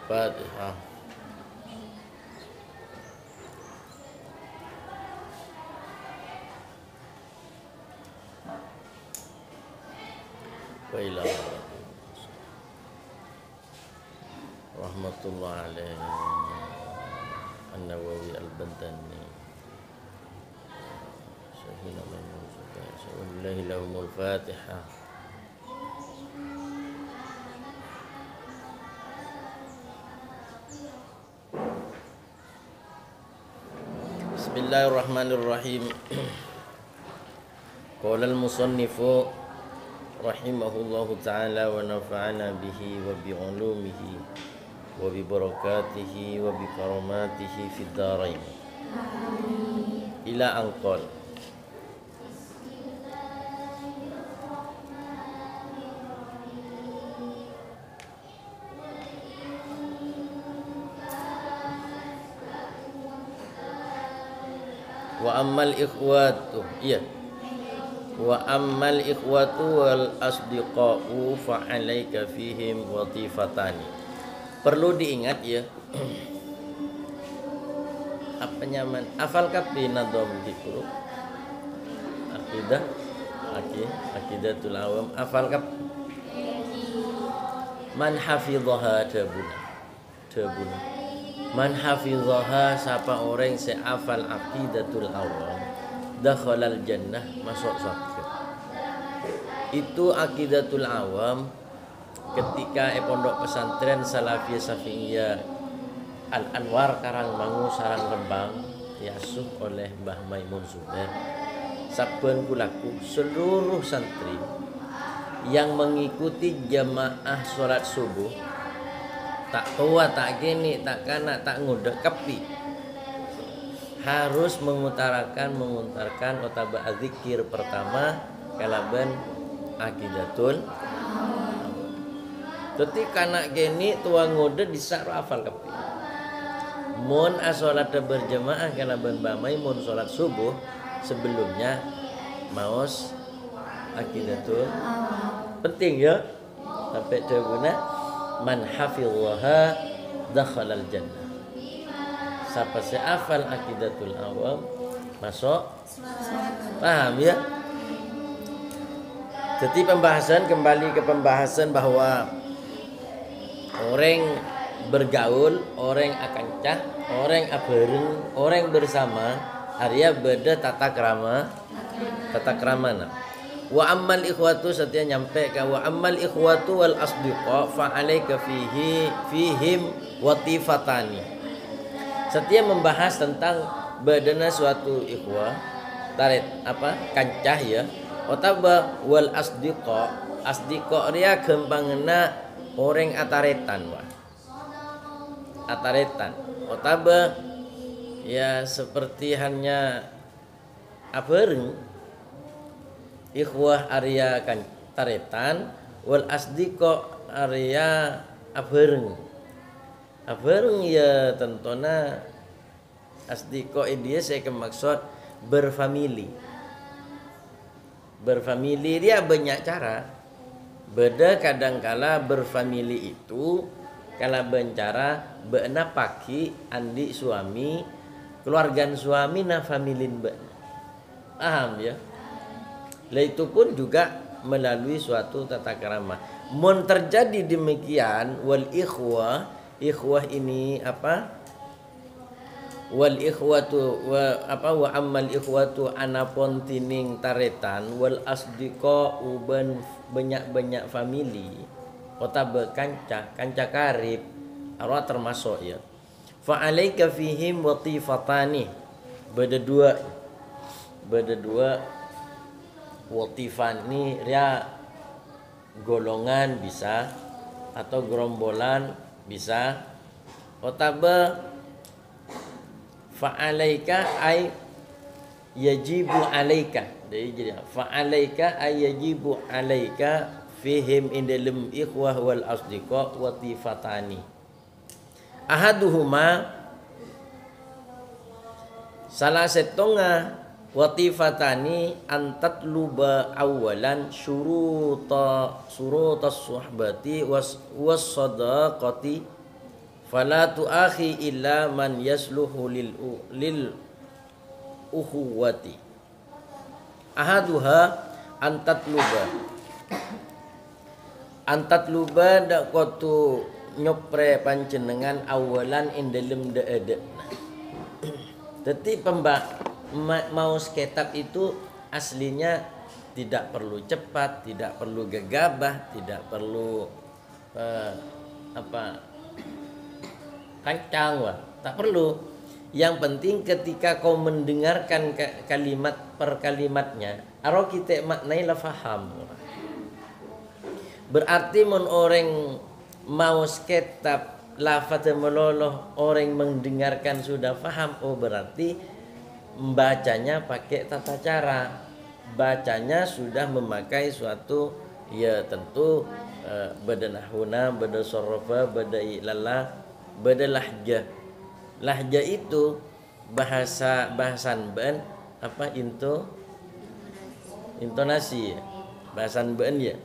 Al-Fatihah. Wa ila rahmatullah alaihi An-Nawawi Al-Bantani Syahina Maimun Subhan Syahulahi lahumul Fatihah. Bismillahirrahmanirrahim. Qala al-musannifu rahimahullahu ta'ala wa nafa'ana bihi wa bi ulumihi wa bi barakatihi wa bi karamatihi fid dharain. Ila anqal. Wa ammal ikhwatu, iya. Wa ammal ikhwatu wal asdiqa'u fa 'alaika fihim watifatani. Perlu diingat ya. Apa nyaman? Afal kapi nadom dikuru. Akidah, akidatul awam. Afal kap. Man hafidhaha tabuna. Man hafidhaha siapa orang seafal aqidatul awam dakhalal jannah, masuk surga. Itu aqidatul awam ketika pondok pesantren Salafiyah Syafi'iyah Al-Anwar Karangmangu Sarang Rembang diasuh oleh Mbah Maimun Zubair. Saben kulaku seluruh santri yang mengikuti jamaah sholat subuh tak tua, tak gini, tak kanak, tak ngudek kepi harus mengutarakan otaba zikir pertama kalaban akidatul. Tapi kanak gini tua ngudek disak hafal kepi. Mun asolat berjamaah kalaban bamai mun solat subuh sebelumnya maos akidatul penting ya sampai terguna. Man hafidhaha dakhalal jannah. Siapa seafal akidatul awam masuk. Paham ya? Jadi kembali ke pembahasan bahwa orang bergaul, orang akancah, orang abareng, orang bersama arya beda tata kramana. Wa ammal ikhwatu setia nyampe ka wa ammal ikhwatu wal asdiqa fa alayka fihim watifatani. Setia membahas tentang badana suatu ikhwah tarit kancah ya. Otaba wal asdiqa ria gempangna orang ataretan wa. Ataretan. Otaba ya seperti hanya abareng ikhwah Arya kan taretan wal asdiqa Arya abareng ya tentunya asdiqa dia saya maksud berfamili dia banyak cara beda kadangkala berfamili itu kala bencara beena paki andi suami keluarga suami na familin be paham ya. Lah itu pun juga melalui suatu tata krama. Mun terjadi demikian wal ikhwah ini wal ikhwatu wa ammal ikhwatu anapun tining taretan wal asdiqa uban banyak famili kota bekanca karib arwah termasuk ya. Fa alaika fihim watifatani beda dua watifani ria golongan bisa atau gerombolan bisa. Otaba fa'alaika ay yajibu alaika. Jadi fa'alaika ay yajibu alaika fihim indalum ikhwah wal asdiqa watifatani. Ahaduhuma salah setonga watifatani antatluba awalan surutas suhbati was sadaqati Fala tu'akhi illa man yasluhu lil ukhuwati. Ahaduha antatluba dak kotu nyopre panjenengan awalan in dalem deede. Teti mau sekitab itu aslinya tidak perlu cepat, tidak perlu gegabah, tidak perlu kencang, tak perlu. Yang penting ketika kau mendengarkan kalimat per kalimatnya, aro kita maknai la faham. Berarti mun orang mau sekitab lafaz meloloh, orang mendengarkan sudah faham, oh berarti membacanya pakai tata cara. Bacanya sudah memakai suatu, ya tentu beda nahuna, beda sorofa, beda ilala, beda lahjah. Lahjah itu bahasan ben apa intonasi ya. Bahasan ben ya.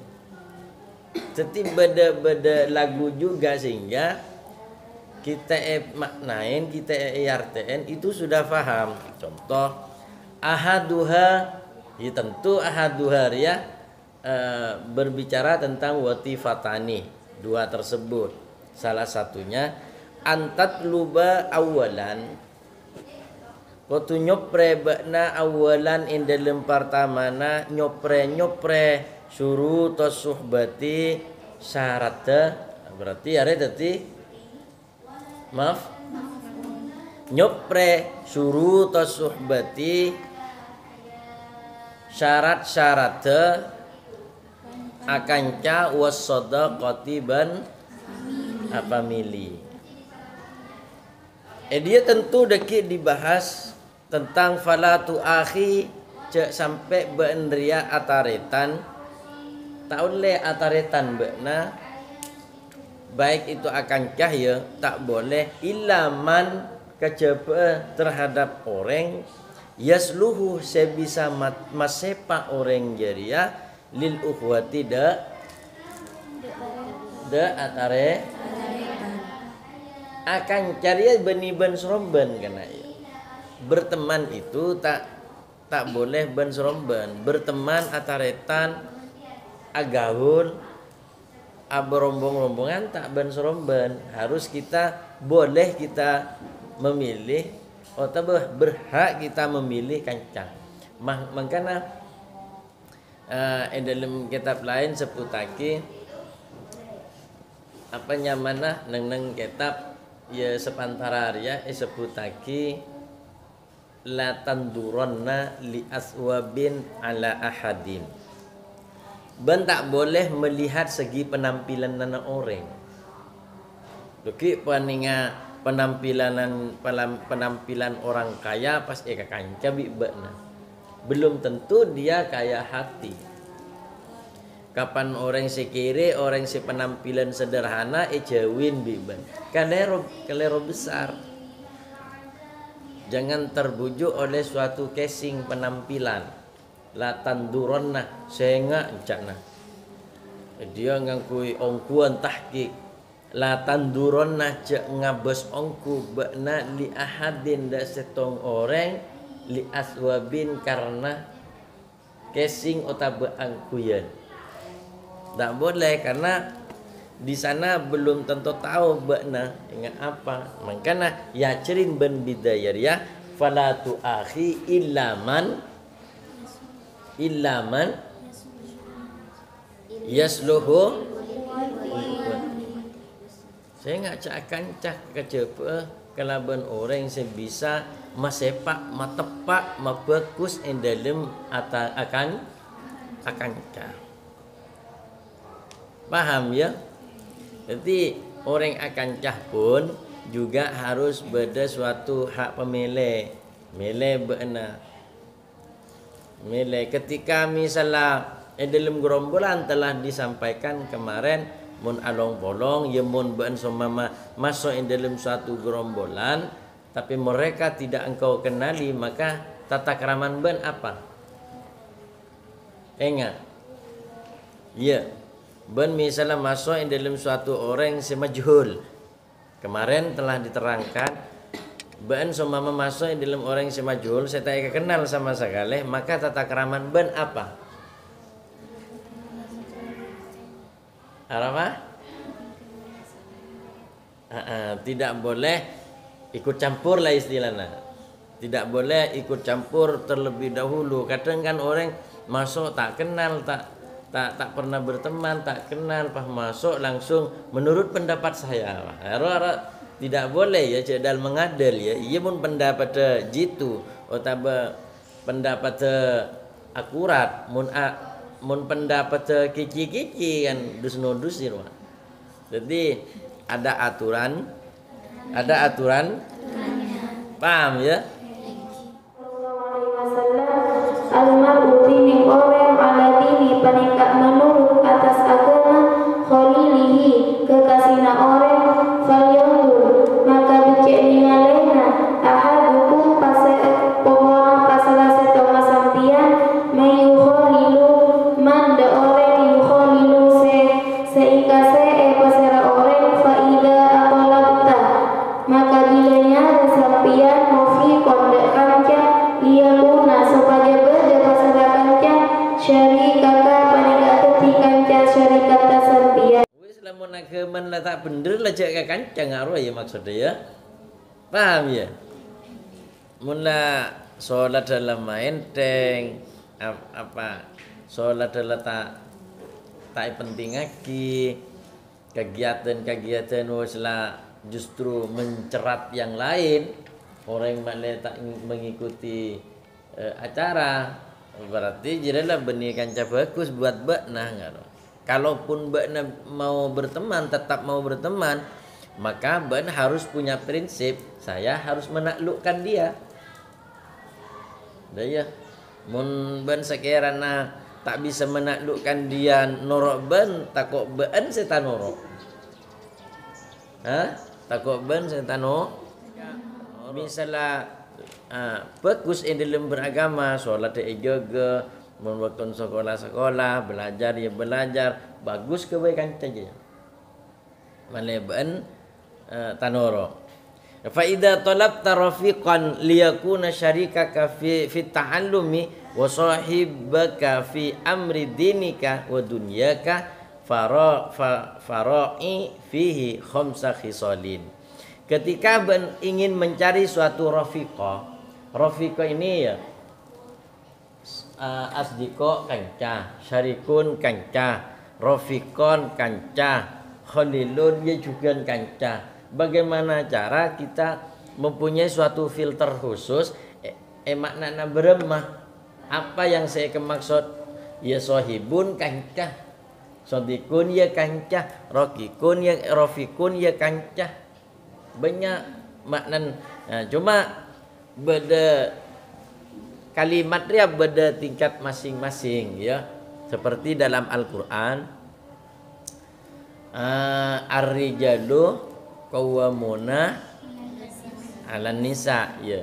Jadi beda lagu juga sehingga kita maknain, kita artiin itu sudah paham. Contoh ahaduha, ya tentu ahaduha ya berbicara tentang watifatani, dua tersebut. Salah satunya antat luba awalan, kotu nyopre bakna awalan in dalam pertamana nyopre syurut suhbati syaratnya, berarti ada tadi maaf nyopre syurut suhbati syarat-syaratnya akanca wassadaqati ban apa milih. Dia tentu deki dibahas tentang falatu akhi cek sampai beendria ataretan taun le ataretan bekna baik itu akan cahaya tak boleh ilaman kecepa terhadap orang yasluhu sebisa masepa orang jeria lil ukhwati da atare akan cari beni ben seromben kena ya. Berteman itu tak boleh ben seromben. Berteman ataretan agaul aberombong-rombongan tak ben seromben. Harus kita boleh kita memilih atau berhak kita memilih kancang. Makanya dalam kitab lain seputaki apa nyamana neng kitab ya sepantara ya sebutaki la tanduronna li aswabin ala ahadin. Ben tak boleh melihat segi penampilan nana orang. Duki paninga penampilan orang kaya pas kanca bibena. Belum tentu dia kaya hati. Kapan orang sekiri, orang penampilan sederhana jawin biban. Kalero besar. Jangan terbujuk oleh suatu casing penampilan. La tanduronna senga encana. Dia ngangkui ongkuan tahqiq. La tanduronna cek ngabes ongku bakna li ahadin da setong orang li aswabin karena casing otak angkuyan. Tak boleh karena di sana belum tentu tahu bakna ingat apa. Makanya ya cerin ben bidayar ya falatu akhi illaman yasluhu. Saya nggak akan cak kecepa kalaban orang yang bisa masepak matepak mabagus in dalam akan cak. Paham ya? Jadi orang akan cah pun juga harus beda suatu hak pemilih. Milih benar. Milih ketika misalnya dalam gerombolan telah disampaikan kemarin mun along bolong ya mun ben somama masuk dalam suatu gerombolan tapi mereka tidak engkau kenali maka tata keraman ben apa? Ingat. Ya. Ben misalnya masuk dalam suatu orang semajhul Kemarin telah diterangkan ben sumama masuk dalam orang yang semajul saya tak kenal sama sekali, maka tata keraman ben apa? Apa? Tidak boleh ikut campur lah istilahnya. Tidak boleh ikut campur terlebih dahulu. Kadang kan orang masuk tak kenal, tak pernah berteman, tak kenal, pas masuk langsung menurut pendapat saya. Tidak boleh ya cedal mengadil ya. Ia pun pendapat jitu atau pendapat akurat, mun pendapat kici-kici kan dus-nudus ya. Jadi ada aturan, paham ya? Al-mar'u dini orang ala dini peningkat menurut atas agama khalilihi kekasihna orang falyandur maka becek ningalena ahadukum pohona pasala setoma sampian mayu khalilu manda orang yu khalilu seikase pasara orang faida akolabta maka bilanya sampian mufiqon dek kanca liyaluna supaya syarikaka panika ketika syarikata sampian. Wis lamun agama lah tak bener lah cek kancang arwah ya maksudnya ya. Paham ya? Mula sholat dalam enteng apa sholat dalam tak penting lagi, kegiatan wis lah justru mencerat yang lain, orang malah tak mengikuti acara. Berarti jadilah benih kanca bagus buat bakna ngaro. Kalaupun bakna mau berteman, tetap mau berteman, maka bakna harus punya prinsip, saya harus menaklukkan dia. Dah ya. Mun ban sekiranya tak bisa menaklukkan dia norok ban, takut ban setan norok. Takut ban setan norok. Misalnya bagus dalam beragama, sholat jaga, membuatkan sekolah, belajar ya belajar, bagus kebaikan saja. Maleban tanoro. Fa idza talabta rafiqan liyakuna syarikaka fi ta'allumi wa sahibaka fi amri dinika wa dunyaka fara'i fihi khamsa khisalin. Ketika ingin mencari suatu rafiqah, ini ya asdiko kanca, syarikun kanca, rafiqon kanca, khalilun ya juga kanca. Bagaimana cara kita mempunyai suatu filter khusus maknanya beremah? Apa yang saya maksud? Ya sohibun kanca, sodikun ya kanca, rokikun ya rafiqun ya kanca. Banyak makna. Cuma beda kalimat dia beda tingkat masing-masing ya. Seperti dalam Al-Qur'an ar-rijalu qawwamuna 'alan nisa ya.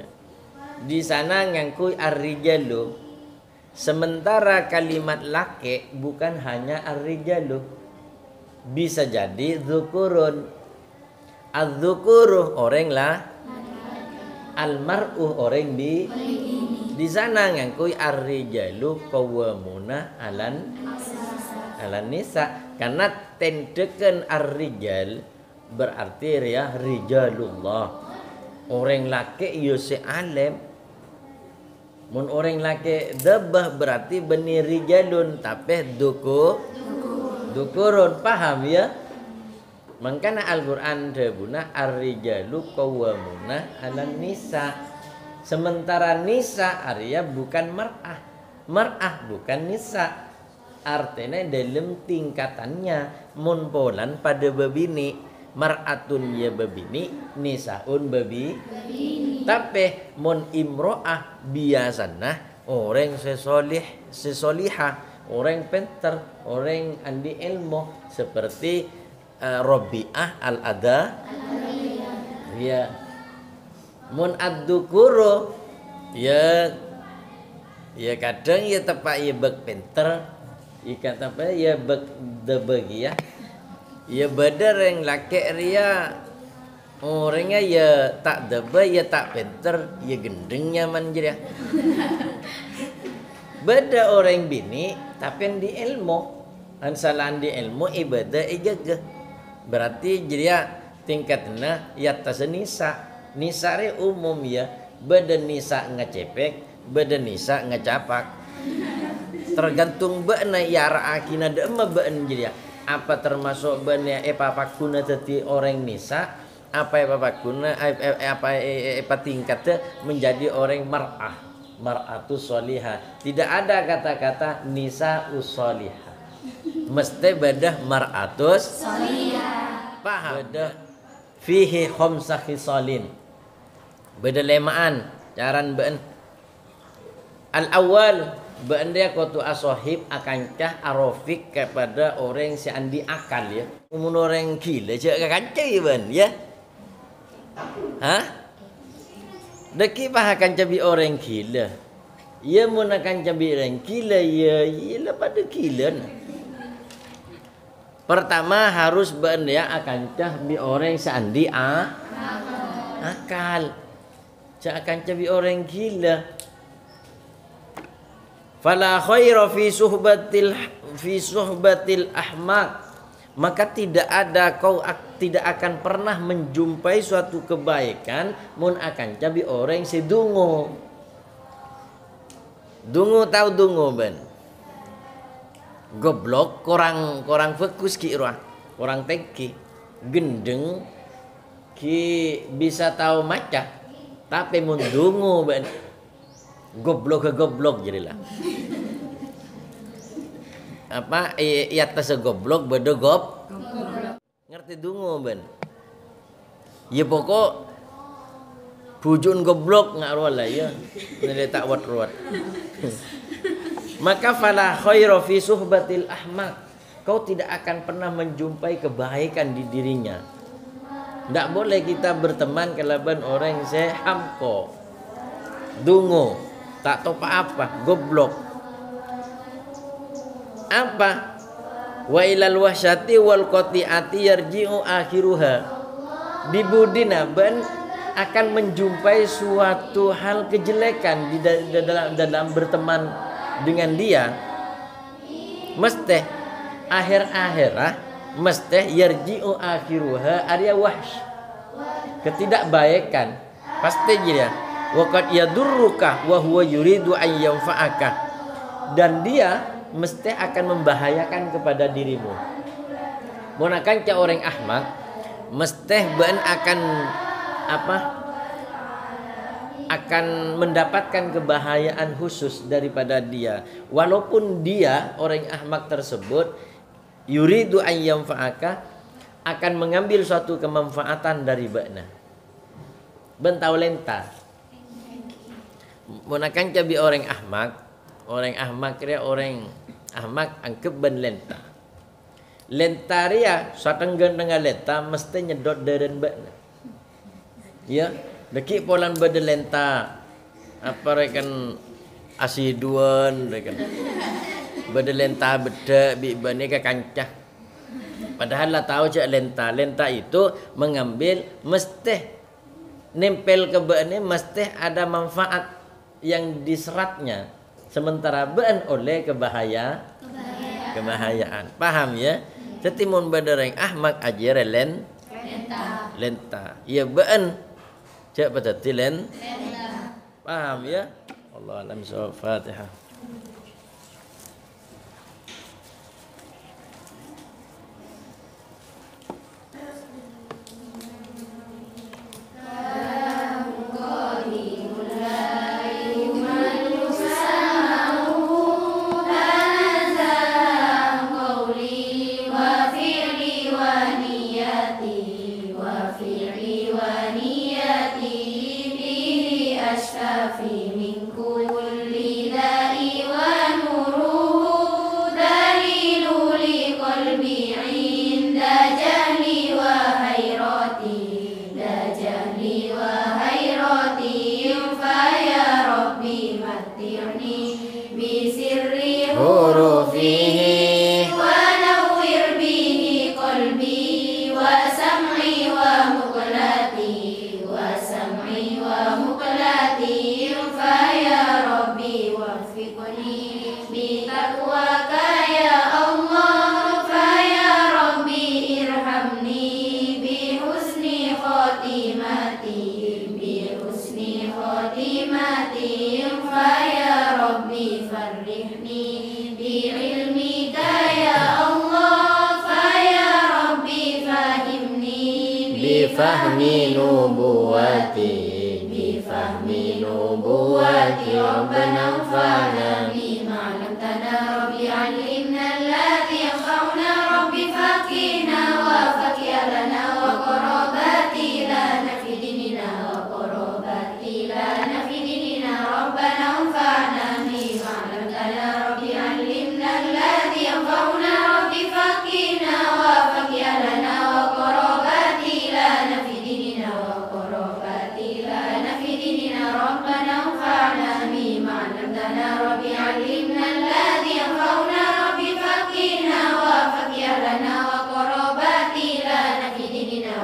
Di sana ngangkui ar-rijalu, sementara kalimat laki bukan hanya ar-rijalu, bisa jadi dzukurun. Az-dzukuru orang lah, al-mar'u orang di sana ngangkui ar-rijalu qawwamuna 'alan nisa, karena tendekan ar-rijal berarti ya rijalullah, orang laki yo se'alim. Mun orang laki dabah berarti benih rijalun, tapi dukurun, paham ya? Makanya Al-Quran debuna ar-rijalu qawwamuna 'alan nisa. Sementara nisa arya bukan mar'ah bukan nisa. Artinya dalam tingkatannya munpolan pada babini, mar'atun ya babini, nisaun babi. Tapi mun imro'ah biasanya orang sesolihah, orang pintar, orang andi ilmu seperti Rabi'ah al-Ada ya. Mun ad-dukuru ya kadang ya tepat ya bek pinter, ya kata apa ya bek debegi ya. Ya badar yang laki ria Orangnya ya tak deba, ya tak pinter, ya gendeng nyaman jadi. Beda orang bini tapi di ilmu. Ansalan di ilmu ibadah ijaga. Berarti jadi tingkatnya ya tas nisa. Nisa re umum ya. Beda nisa ngecepek, beda nisa ngecapak. Tergantung bena yara akina dema ben jadi. Apa termasuk bena papakuna tadi orang nisa, apa papakuna apa tingkatnya menjadi orang mar'ah. Mar'atus solihah. Tidak ada kata-kata nisa usolihah. Mesti bedah mar'atus solihah. Paham? Bedah fihi khamsah khisalin. Bedah lemaan. Caran ben. Al-awwal ben dia kutu asohib akankah arofik kepada orang si andi akal ya. Umun orang gila je akancah ben ya. Hah? Deki pah akan cabi orang gila. Ia mun akan cabi orang gila ya, ialah pada gila. Pertama harus ben dia akan cabi orang seandi akal. Cak akan cabi orang gila. Fala khaira fi suhbatil ahmaq. Maka tidak akan pernah menjumpai suatu kebaikan mun akan cabi orang si dungu. Dungu tahu dungu ben. Goblok korang fokus ki ruah. Korang teki gendeng ki bisa tahu maca tapi mun dungu ben. Goblok jadilah. Apa iata segoblok beda ngerti dungu ben. Ya pokok bujun goblok ngaruh lah ya. Ini tak wat-wat. Maka fala khaira fi suhbatil ahmaq. Kau tidak akan pernah menjumpai kebaikan di dirinya. Tidak boleh kita berteman kelaban orang sehamko. Dungu, tak tahu apa, goblok. Apa? Wa ilal wahsyati wal qati'ati yarji'u akhiruha. Di budina ben akan menjumpai suatu hal kejelekan di dalam berteman dengan dia. Mesti akhir-akhirah mesti yarji'u akhiruha arya wahsy. Ketidakbaikan pasti dia. Wa qad yadurruka wa huwa yuridu an yanfa'aka. Dan dia mesti akan membahayakan kepada dirimu. Monakan ca orang ahmak mesti ben akan apa? Akan mendapatkan kebahayaan khusus daripada dia. Walaupun dia orang ahmak tersebut yuridu an yanfa'aka akan mengambil suatu kemanfaatan dari bakna. Bentau lenta. Monakan ca bi orang ahmak dia orang ahmak angkep ben lenta. Lenta dia satenggan dengan lenta mesti nyedot deren bakna. Ya, deki polan bade lenta. Apa rekan asiduan rekan. Bade lenta beda bi bane ka kancah. Padahal lah tahu cak lenta. Lenta itu mengambil mesti nempel ke bakne mesti ada manfaat yang diseratnya. Sementara ben oleh kebahayaan. Paham ya? Setimun badareng ahmak ajere lenta. Ya ben cak patati lenta. Paham ya? Allah alam sawab. Fatihah. Ashfafi min kulli da'i wa bifahmi nubuwati Rabbana anfa'na bima 'allamtana rabbi 'allimna alladhi yanfa'una rabbi faqina wa faqiha lana wa qarabati lana fi dinina Rabbana anfa'na bima 'allamtana rabbi 'allimna alladhi yanfa'una rabbi faqina wa faqiha lana wa qarabati lana fi dinina Rabbana anfa'na bima 'allamtana rabbi 'allimna alladhi yanfa'una rabbi faqina wa faqiha lana wa qarabati lana fi dinina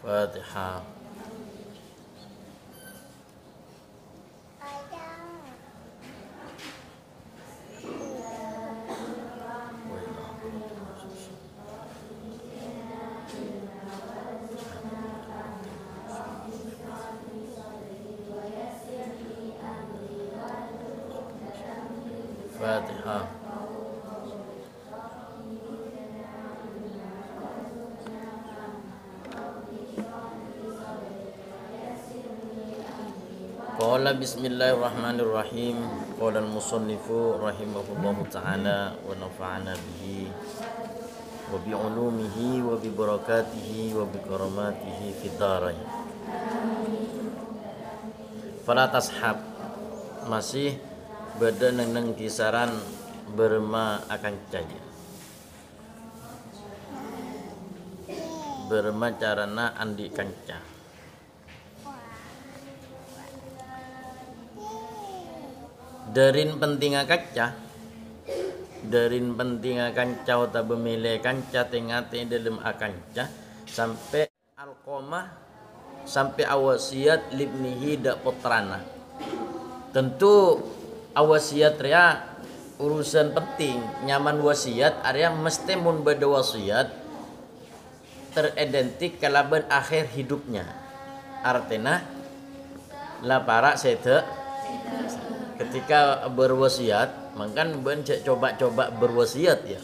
Fatihah. Fatihah. Qala bismillahirrahmanirrahim. Qala al-musannifu rahimahullahu ta'ala wa nafa'ana bihi wa bi ulumihi wa bi barakatihi wa bi karamatihi fid dharain. Fala tashab, masih beda nang kisaran berma akan caja. Berma carana andi kanca. Darin penting kaca, darin penting kanca atau bemile kanca tengate dalam akanca sampai alqomah sampai awasiat libnihi dak putrana. Tentu awasiat ria urusan penting, nyaman wasiat area mesti mun beda wasiat teridentik kalaban akhir hidupnya. Artinya la para sete ketika berwasiat, makan ben coba-coba berwasiat ya.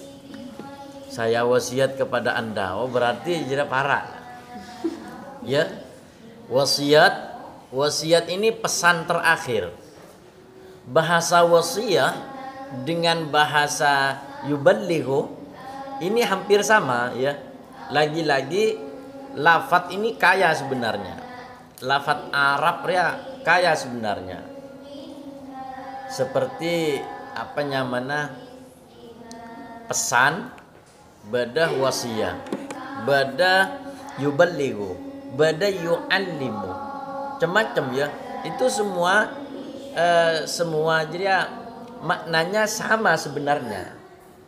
Saya wasiat kepada Anda, oh berarti jadi para. Ya. Wasiat ini pesan terakhir. Bahasa wasiat dengan bahasa yuballighu ini hampir sama ya. Lagi-lagi lafaz ini kaya sebenarnya. Lafaz Arab ya kaya sebenarnya. Seperti apa namanya pesan, bada wasiyah, bada yuballighu, bada yu'allimu, macam-macam ya. Itu semua jadi maknanya sama sebenarnya.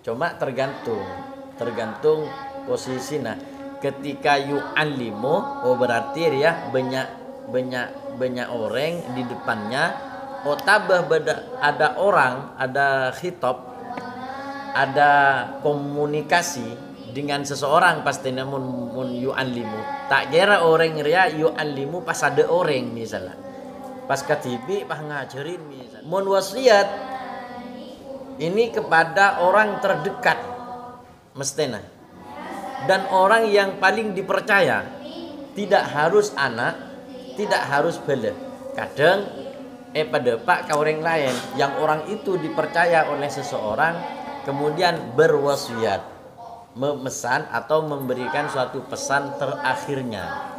Cuma tergantung posisi. Nah, ketika yu'allimu, oh berarti ya banyak orang di depannya. Tabah ada orang, ada khitab, ada komunikasi dengan seseorang pasti mun yu'allimu. Tak kira orang ria yu'allimu pas ada orang misalnya. Pas katibi pas ngajarin misalnya. Mun wasiat ini kepada orang terdekat mestinya. Dan orang yang paling dipercaya. Tidak harus anak, tidak harus bela. Kadang pada pak ke orang lain yang orang itu dipercaya oleh seseorang kemudian berwasiat memesan atau memberikan suatu pesan terakhirnya.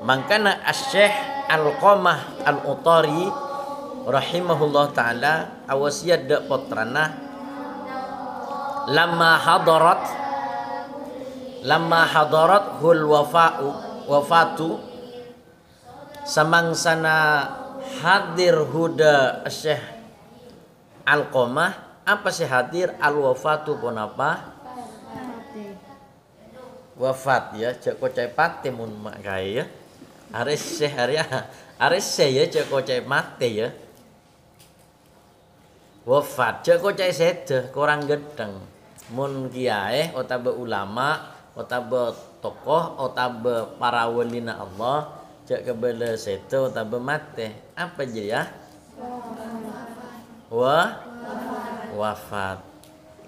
Makanya Asy-Syaikh Alqamah Al-Utari rahimahullah taala awasiat dak putrana lamma hadarat hul wafatu samangsana hadir huda Syekh Alqamah. Apa sih hadir? Al-wafatu pun apa? Wafat ya. Cek kocai pate mun mak kai ya. Ares Syekh ares saya cek kocai mate ya. Wafat cek kocai sede kurang gedeng. Mun kiai otabe ulama, otabe tokoh, otabe para walina Allah cek kebele seto tabe mate apa je ya wafat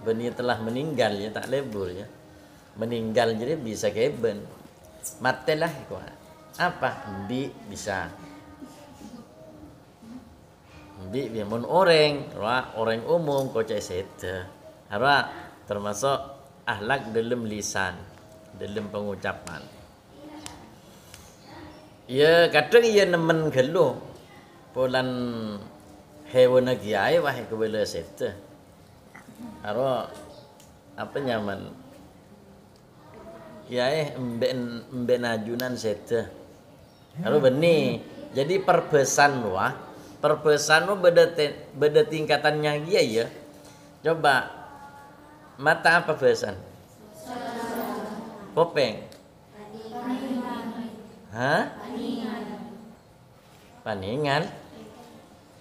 beni telah meninggal ya tak lebur ya meninggal jadi bisa keben mate lah apa bi bisa bi mun orang umum kocai seto harap termasuk akhlak dalam lisan dalam pengucapan. Ya kadang ia nemen geluh polan hewan kiai wah kebela sete. Aro apa nyaman kiai embe najunan sete. Kalau benih, jadi perbesan beda tingkatannya dia ya. Coba mata apa besan? Kopeng. Hah? Paningan.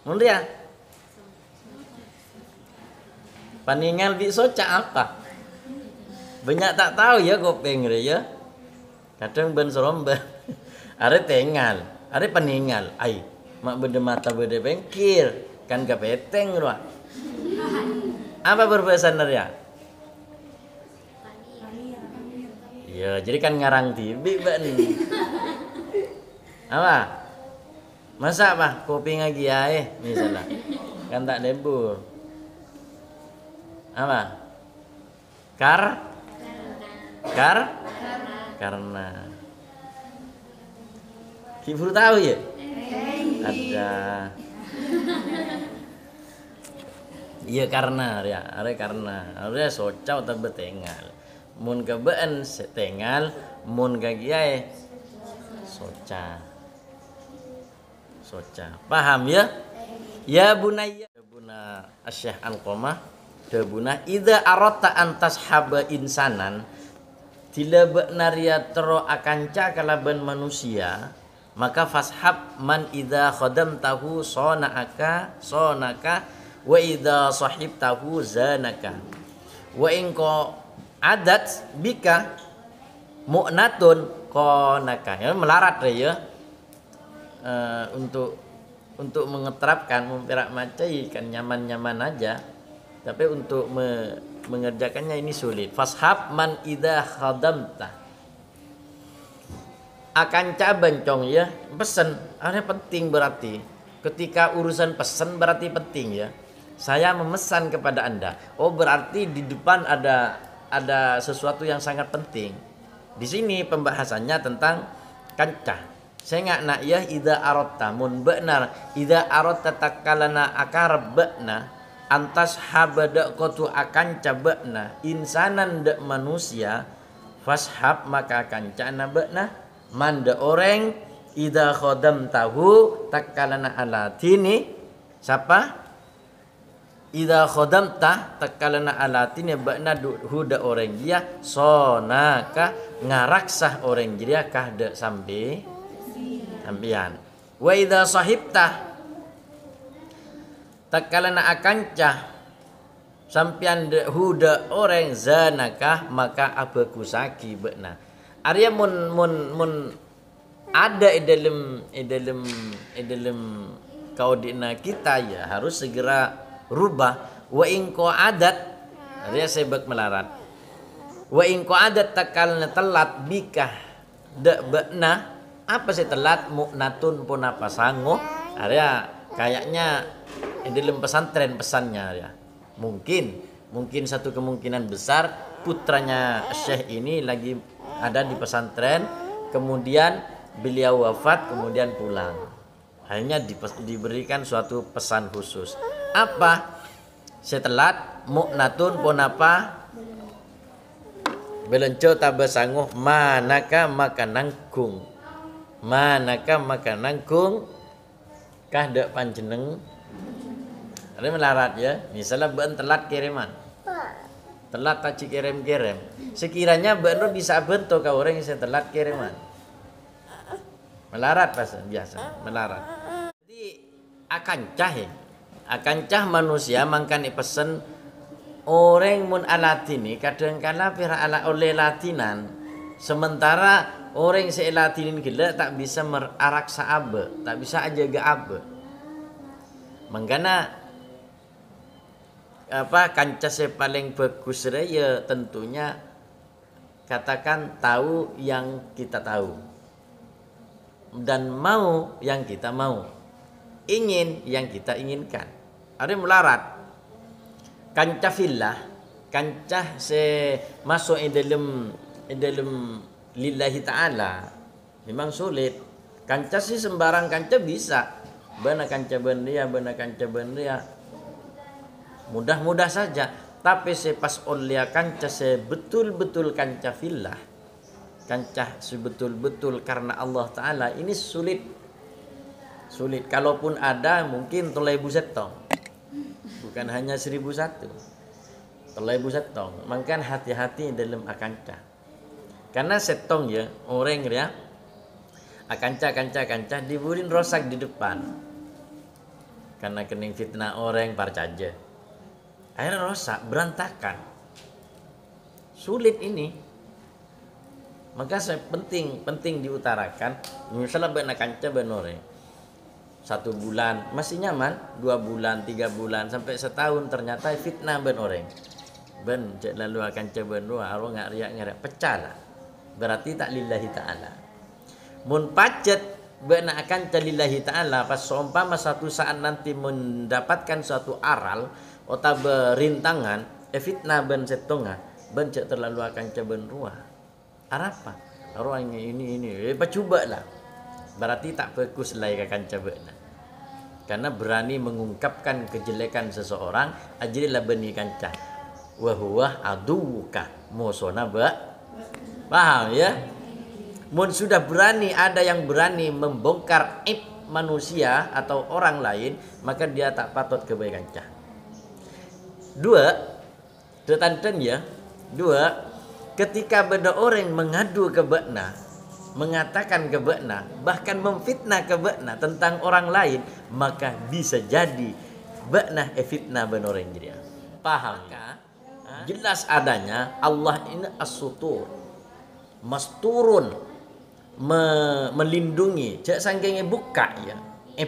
Mundur ya? Paningan di soca apa? Banyak tak tahu ya kopeng ya. Kadang ben seromba. Are tengal, are paningal. Ai, mak beda mata beda bengkir, kan kepeteng ruah. Apa berbesan ya? Ya, jadi kan ngarang tibi ben. Apa? Masa apa? Kopi ngagi ae misalnya. Kan tak debur. Apa? Karena. Ibu tahu ya? Ada. Iya karena ya, are socau atau betengal. Mun kebeen setengal, mun kagiae soca. Paham ya? Ya bunayya, buna Asy-Syaikh Alqamah, buna idza aratta an tashaba insanan, tila benaria tero akanca kalaban manusia, maka fashab man idza khadamtahu sonaka wa idza sahibtahu zanaka wa in ko adat bika mu'natun konaka. Ya melarat ya. Untuk mengeterapkan memperak macai kan nyaman-nyaman aja, tapi untuk mengerjakannya ini sulit. Fashab man idza khadamta, akan bencong ya, pesen ada penting berarti ketika urusan pesen berarti penting ya. Saya memesan kepada Anda, oh berarti di depan ada sesuatu yang sangat penting. Di sini pembahasannya tentang kancah. Saya nggak nak ya idza aratta mun benar idza aratta takalana akar be'na antas habada kotu akan cabana insanan de manusia fashab maka akan cana be'na manda orang idza khodam tahu takalana alatini siapa idza khodam tah takalana alatini be'na huda orang dia sonaka ngaraksah orang dia kah de sampai ambian. Wa idza sahibta takalana akancah sampian huda orang zanakah maka abakusaki be'na. Arya mun ada dalam kaudina kita ya harus segera rubah. Wa in adat arya sebab melarat. Wa in adat takalana telat bikah de be'na. Apa sih telat mu'natun pun apa sanggup area kayaknya dalam pesantren pesannya ya mungkin satu kemungkinan besar putranya Syekh ini lagi ada di pesantren kemudian beliau wafat kemudian pulang hanya diberikan suatu pesan khusus apa setelat mu'natun pun apa belenco tabah sanggup manaka maka nangkung manakah maka nangkung kah dek panjeneng ada melarat ya misalnya ben telat kiriman telat taci kirim sekiranya ben bisa bentuk kau orang yang telat kiriman melarat pas biasa melarat jadi akan cah manusia mangkan pesen orang mun alatini kadang-kala pira ala oleh latinan sementara orang seelatinin gila tak bisa meraraksa abe, tak bisa aja ke abe. Mengkana apa kancah paling bagus ya tentunya katakan tahu yang kita tahu dan mau yang kita mau, ingin yang kita inginkan. Ada melarat kancah fillah, kancah se masuk dalam lillahi ta'ala memang sulit. Kancah sih sembarang kancah bisa. Benar kancah benria mudah-mudah saja. Tapi pas olia kancah betul-betul kancah fillah kancah sebetul-betul karena Allah Ta'ala ini sulit. Kalaupun ada mungkin 1000 setong, bukan hanya 1001, 1000 setong. Maka hati-hati dalam akancah, karena setong ya orang ya akancah diburin rosak di depan karena kening fitnah orang parcaja, akhirnya rosak berantakan, sulit ini. Maka penting diutarakan, misalnya benak kancah benore 1 bulan masih nyaman, 2 bulan, 3 bulan sampai setahun ternyata fitnah ben orang. Ben cek lalu akan coba dua aro ngak riak pecah lah. Berarti tak lillahi ta'ala. Mun pacet benak akan lillahi ta'ala pas seumpama satu saat nanti mendapatkan suatu aral atau berintangan fitnah ben setonga ben cek terlalu akan coba dua. Apa? Orang ini coba lah. Berarti tak fokus lagi akan coba. Karena berani mengungkapkan kejelekan seseorang, ajrilah bani kancah. Wa huwa aduka musona ba. Paham ya? Mun sudah berani, ada yang berani membongkar aib manusia atau orang lain, maka dia tak patut ke bani kancah. Dua, ketika benda orang mengadu ke bekna, mengatakan ke bekna, bahkan memfitnah ke bekna tentang orang lain, maka bisa jadi bekna fitnah ben orang jadi. Paham? Jelas adanya Allah ini as-sutur, masturun, melindungi. Cak sangkenge buka ya.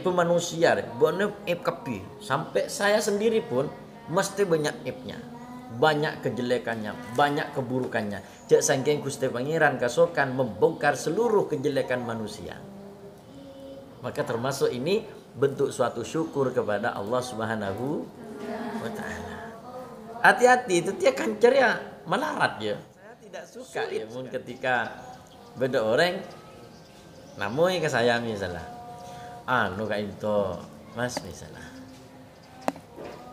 Manusia, bukan kapi. Sampai saya sendiri pun mesti banyak aibnya. Banyak kejelekannya, banyak keburukannya. Cek sangking Gusti Pangeran kasokan membongkar seluruh kejelekan manusia. Maka termasuk ini bentuk suatu syukur kepada Allah Subhanahu wa Ta'ala. Hati-hati, itu dia kancer ya melarat ya. Saya tidak suka ya mun ketika beda orang namoi ke saya misalnya. Anu kayak itu Mas misalnya.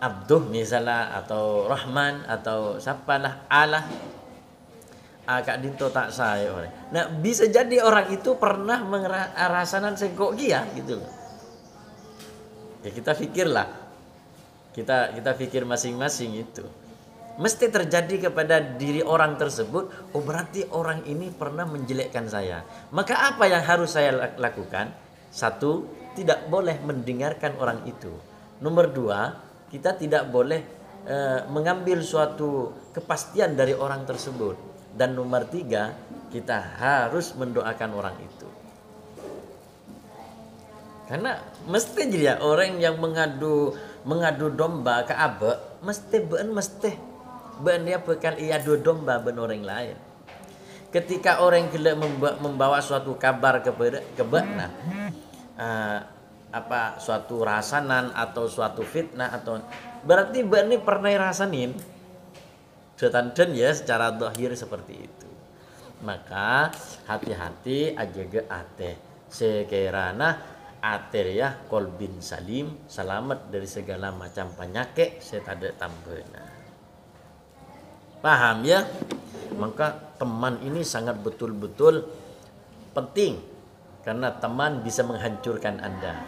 Abduh misalnya atau Rahman atau siapalah Allah agak dinto tak saya orang. Nah bisa jadi orang itu pernah merasakan sengkok dia gitu loh. Ya kita pikirlah, kita pikir masing-masing itu mesti terjadi kepada diri orang tersebut. Oh berarti orang ini pernah menjelekkan saya. Maka apa yang harus saya lakukan? 1, tidak boleh mendengarkan orang itu. Nomor 2, kita tidak boleh mengambil suatu kepastian dari orang tersebut. Dan nomor 3, kita harus mendoakan orang itu. Karena mesti jadi orang yang mengadu domba ke abe, mesti dia bekal iadu domba ben orang lain. Ketika orang gelap membawa suatu kabar ke bekna, suatu rasanan atau suatu fitnah atau berarti ini pernah rasanin setanten ya secara zahir seperti itu. Maka hati-hati aja ke ate sekirana ate ya kolbin salim, selamat dari segala macam penyakit setada tambena. Paham ya? Maka teman ini sangat betul-betul penting karena teman bisa menghancurkan Anda.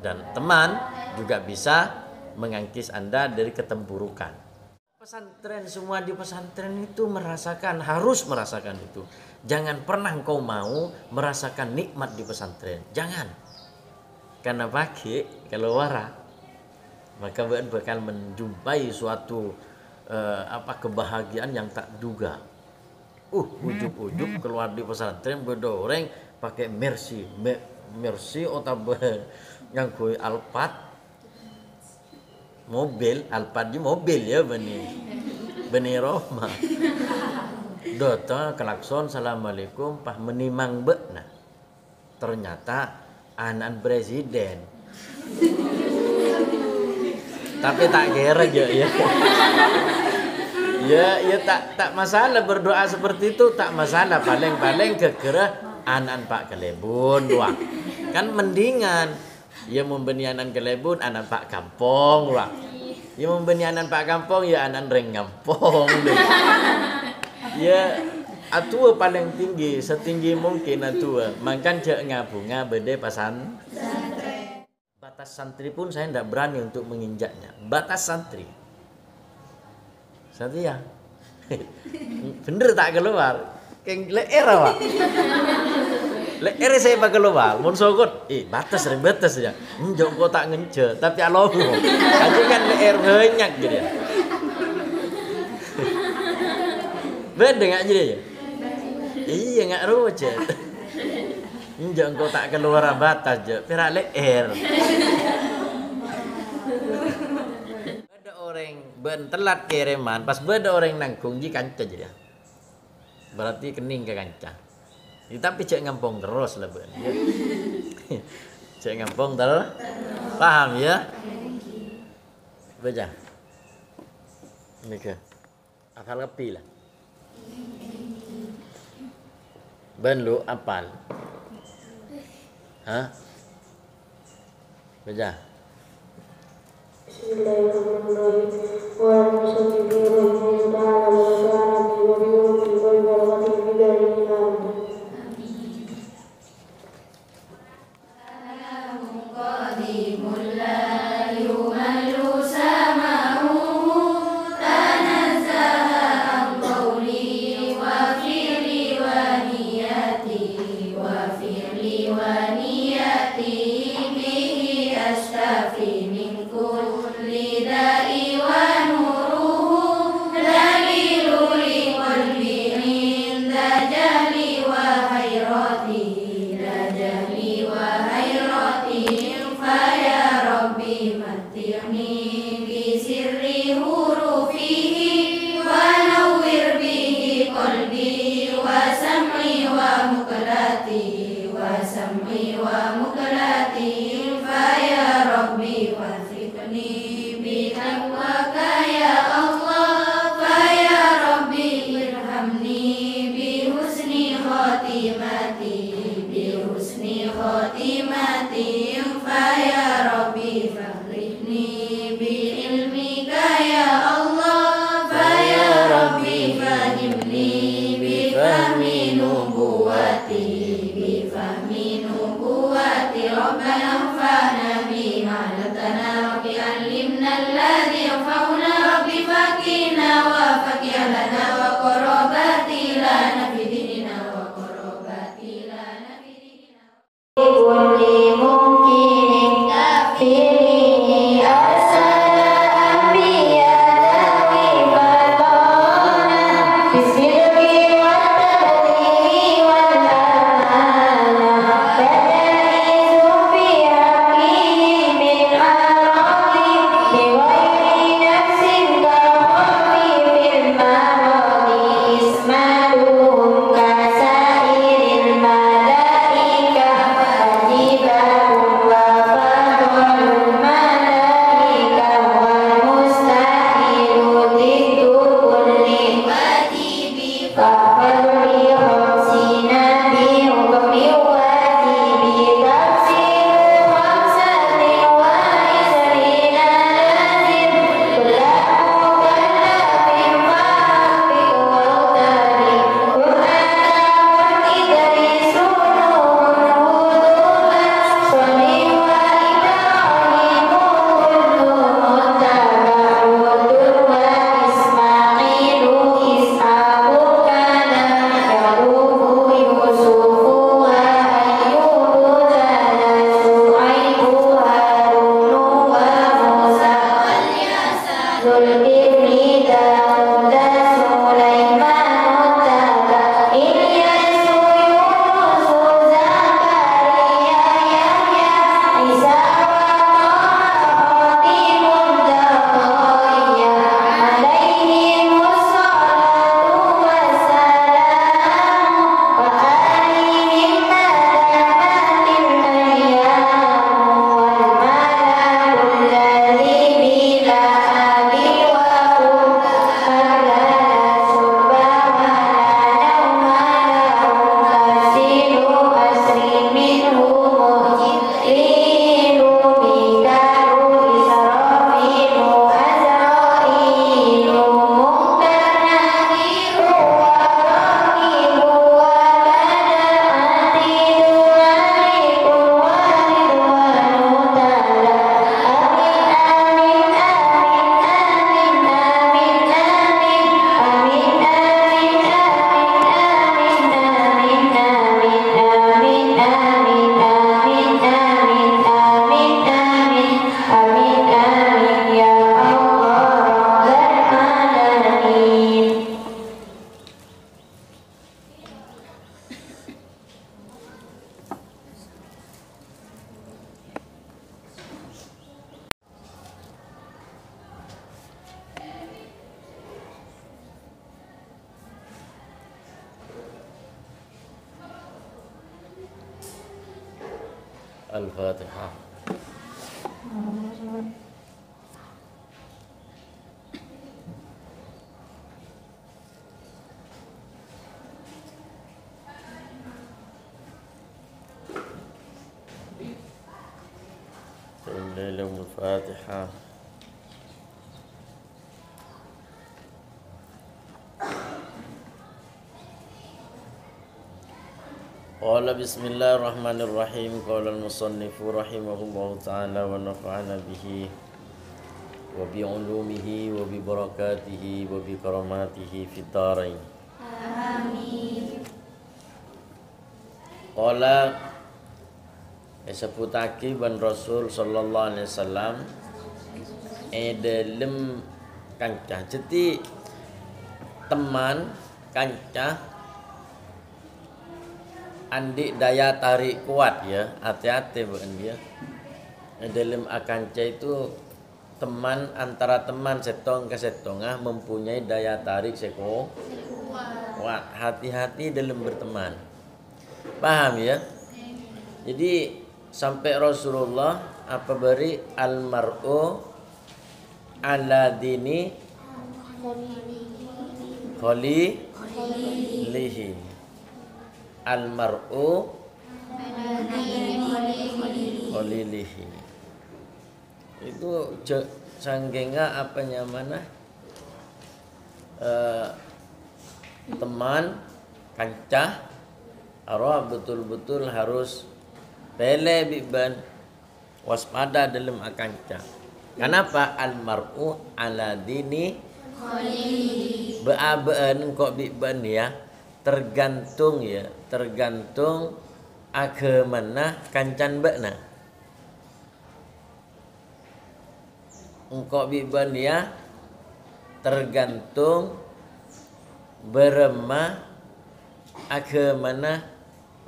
Dan teman juga bisa mengangkis Anda dari ketemburukan. Pesantren, semua di pesantren itu harus merasakan itu. Jangan pernah engkau mau merasakan nikmat di pesantren. Jangan. Karena kalau wara, maka bakal menjumpai suatu kebahagiaan yang tak duga. Ujuk-ujuk keluar di pesantren berdoreng pakai Mercy atau yang kue Alphard mobil Alphard di mobil ya beni Roma dota klakson assalamualaikum pah menimang bekna ternyata anak presiden tapi tak kira aja ya ya tak masalah berdoa seperti itu tak masalah paling kekera anak Pak Kelebun doang kan mendingan ya membeni anak Kelebun anak Pak Kampung lah ya membeni anak Pak Kampung ya anak Reng Kampung deh. Ya atua paling tinggi, setinggi mungkin atua. Makan cek ngabunga bede pasan. Batas santri pun saya tidak berani untuk menginjaknya. Batas santri. Santri ya. Bener tak keluar. Keng leer apa? Leer saya pak keluar. Mun sokot, batas ya. Njok kok tak ngence, tapi alomu. Aja kan leer banyak gitu ya. Beda nggak jadi ya? Iya nggak rucet. Njok kok tak keluar batas je, perak leer. Beda orang bentelat kiriman, pas beda orang nangkung ji kanca jadi ya. Berarti kening ke kanca. Ya, tapi cek ngampung terus lah ben. Ya. Cek ngampung terus. Paham ya? Baca. Ini ke. Hafal kepi lah. Ben lu apal. Hah? Baca. Al-Fatihah. Al-Fatihah. Qala bismillahirrahmanirrahim. Qala al-musannifu rahimahullahu ta'ala wa nafa'ana bihi wa bi ulumihi wa bi barakatihi wa bi karamatihi fid dharain. Amin. Qala sebutake ban Rasul sallallahu alaihi wasallam dalam kancah. Jadi teman kancah andi daya tarik kuat ya, hati-hati bukan dia. Dalam akanca itu teman antara teman setong ke setongah mempunyai daya tarik kuat. Hati-hati dalam berteman. Paham ya? Jadi sampai Rasulullah apa beri almar'u ala dini khalilihi. Almar'u khalilihi. Itu sanggengnya apanya mana? Teman kancah arwah betul-betul harus pele biban waspada dalam akanca. Kenapa? Almar'u ala dini khalilihi. Beaben kok biban ya, tergantung agamana kancan bekna. Engkau biban ya tergantung beremah agamana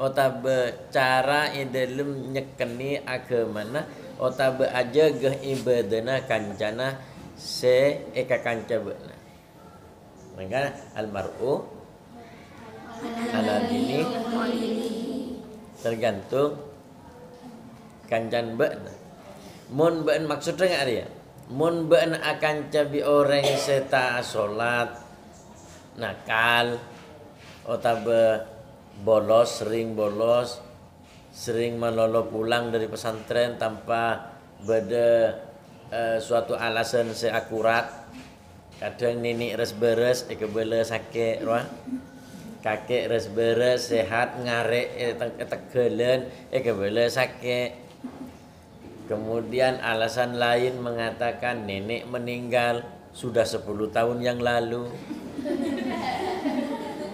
otabe cara dalam nyekeni agamana otabe aja geh ibadana kancana se eka kanca bekna. Maka almar'u ala dini tergantung kancan bekna. Mun bekna maksudnya nggak ada ya? Mun bekna akan cabi orang seta solat nakal otabe sering bolos, sering melolo pulang dari pesantren tanpa beda suatu alasan seakurat. Kadang nenek res beres kebele sakit roh. Kakek res beres sehat ngarek tegelen kebele sakit. Kemudian alasan lain mengatakan nenek meninggal sudah 10 tahun yang lalu.